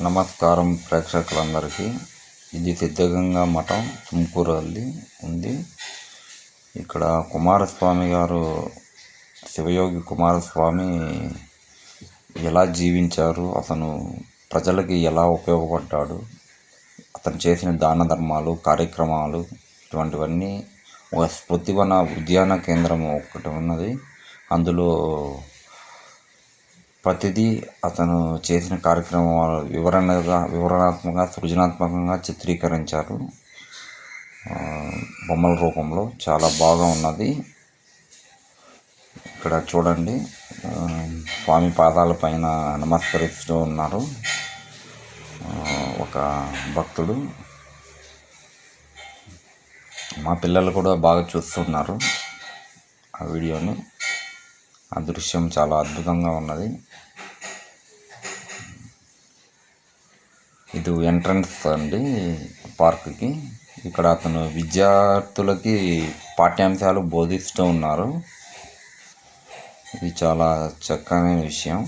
నమస్కారం ప్రేక్షకులందరికీ. ఇది సిద్ధగంగా మఠం తుమ్కూరులో ఉంది. ఇక్కడ కుమారస్వామి గారు, శివయోగి కుమారస్వామి ఎలా జీవించారు, అతను ప్రజలకి ఎలా ఉపయోగపడ్డాడు, అతను చేసిన దాన ధర్మాలు, కార్యక్రమాలు, ఇటువంటివన్నీ ఒక స్మృతివన ఉద్యాన కేంద్రం ఒకటి ఉన్నది. అందులో ప్రతిదీ అతను చేసిన కార్యక్రమాలు వివరణాత్మకంగా, సృజనాత్మకంగా చిత్రీకరించారు బొమ్మల రూపంలో. చాలా బాగా ఉన్నది. ఇక్కడ చూడండి, స్వామి పాదాల పైన నమస్కరిస్తూ ఉన్నారు ఒక భక్తుడు. మా పిల్లలు కూడా బాగా చూస్తున్నారు ఆ వీడియోని. ఆ దృశ్యం చాలా అద్భుతంగా ఉన్నది. ఇది ఎంట్రన్స్ అండి పార్క్కి. ఇక్కడ అతను విద్యార్థులకి పాఠ్యాంశాలు బోధిస్తూ ఉన్నారు. ఇది చాలా చక్కని విషయం.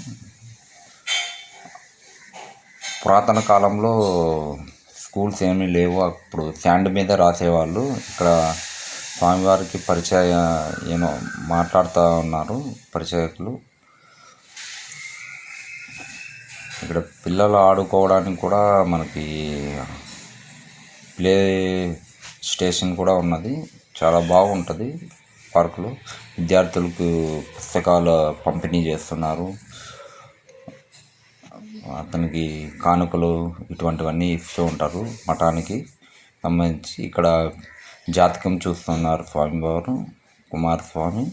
పురాతన కాలంలో స్కూల్స్ ఏమీ లేవు. అప్పుడు శాండ్ మీద రాసేవాళ్ళు. ఇక్కడ స్వామివారికి మాట్లాడుతూ ఉన్నారు పరిచయకులు. ఇక్కడ పిల్లలు ఆడుకోవడానికి కూడా మనకి ప్లే స్టేషన్ కూడా ఉన్నది. చాలా బాగుంటుంది పార్కులో. విద్యార్థులకు పుస్తకాలు పంపిణీ చేస్తున్నారు. అతనికి కానుకలు ఇటువంటివన్నీ ఇస్తూ ఉంటారు మఠానికి సంబంధించి. ఇక్కడ జాతకం చూస్తున్నారు స్వామివారు కుమారస్వామి.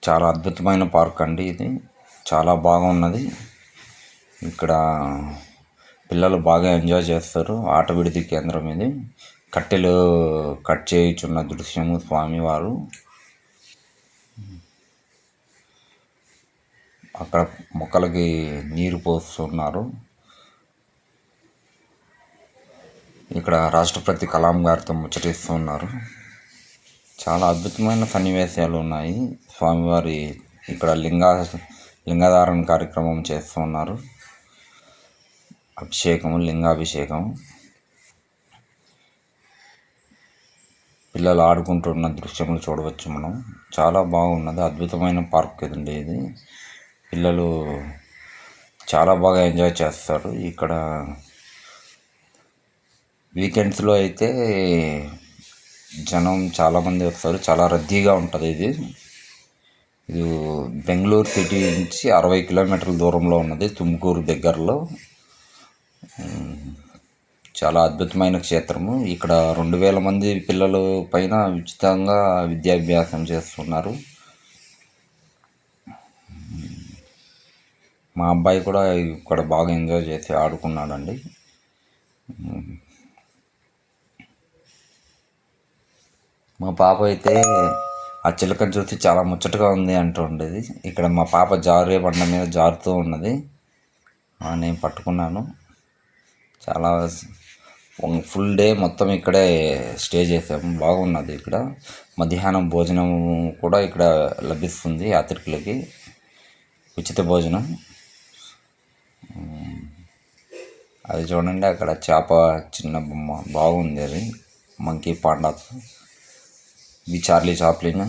చాలా అద్భుతమైన పార్క్ అండి ఇది. చాలా బాగున్నది. ఇక్కడ పిల్లలు బాగా ఎంజాయ్ చేస్తారు. ఆట విడిది కేంద్రం ఇది. కట్టెలు కట్ చేయుచున్న దృశ్యము స్వామివారు. అక్కడ మొక్కలకి నీరు పోస్తున్నారు. ఇక్కడ రాష్ట్రపతి కలాం గారితో ముచ్చటిస్తూ ఉన్నారు. చాలా అద్భుతమైన సన్నివేశాలు ఉన్నాయి. స్వామివారి ఇక్కడ లింగధారణ కార్యక్రమం చేస్తూ ఉన్నారు. లింగాభిషేకం. పిల్లలు ఆడుకుంటున్న దృశ్యములు చూడవచ్చు మనం. చాలా బాగున్నది. అద్భుతమైన పార్క్ ఇదండి ఇది. పిల్లలు చాలా బాగా ఎంజాయ్ చేస్తారు. ఇక్కడ వీకెండ్స్లో అయితే జనం చాలామంది వస్తారు. చాలా రద్దీగా ఉంటుంది ఇది బెంగళూరు సిటీ నుంచి 60 కిలోమీటర్ల దూరంలో ఉన్నది, తుమ్కూరు దగ్గరలో. చాలా అద్భుతమైన క్షేత్రము. ఇక్కడ 2000 మంది పిల్లలు పైన ఉచితంగా విద్యాభ్యాసం చేస్తున్నారు. మా అబ్బాయి కూడా ఇక్కడ బాగా ఎంజాయ్ చేసి ఆడుకున్నాడండి. మా పాప అయితే ఆ చిలకను చూసి చాలా ముచ్చటగా ఉంది అంటూ ఉండేది. ఇక్కడ మా పాప జారే బండ మీద జారుతూ ఉన్నది. నేను పట్టుకున్నాను. చాలా ఫుల్ డే మొత్తం ఇక్కడే స్టే చేసాము. బాగున్నది. ఇక్కడ మధ్యాహ్నం భోజనం కూడా ఇక్కడ లభిస్తుంది యాత్రికులకి, ఉచిత భోజనం. అది చూడండి, అక్కడ చేప చిన్న బొమ్మ బాగుంది. అది మంకీ పాండా. ఇది చార్లీ చాప్లిన్.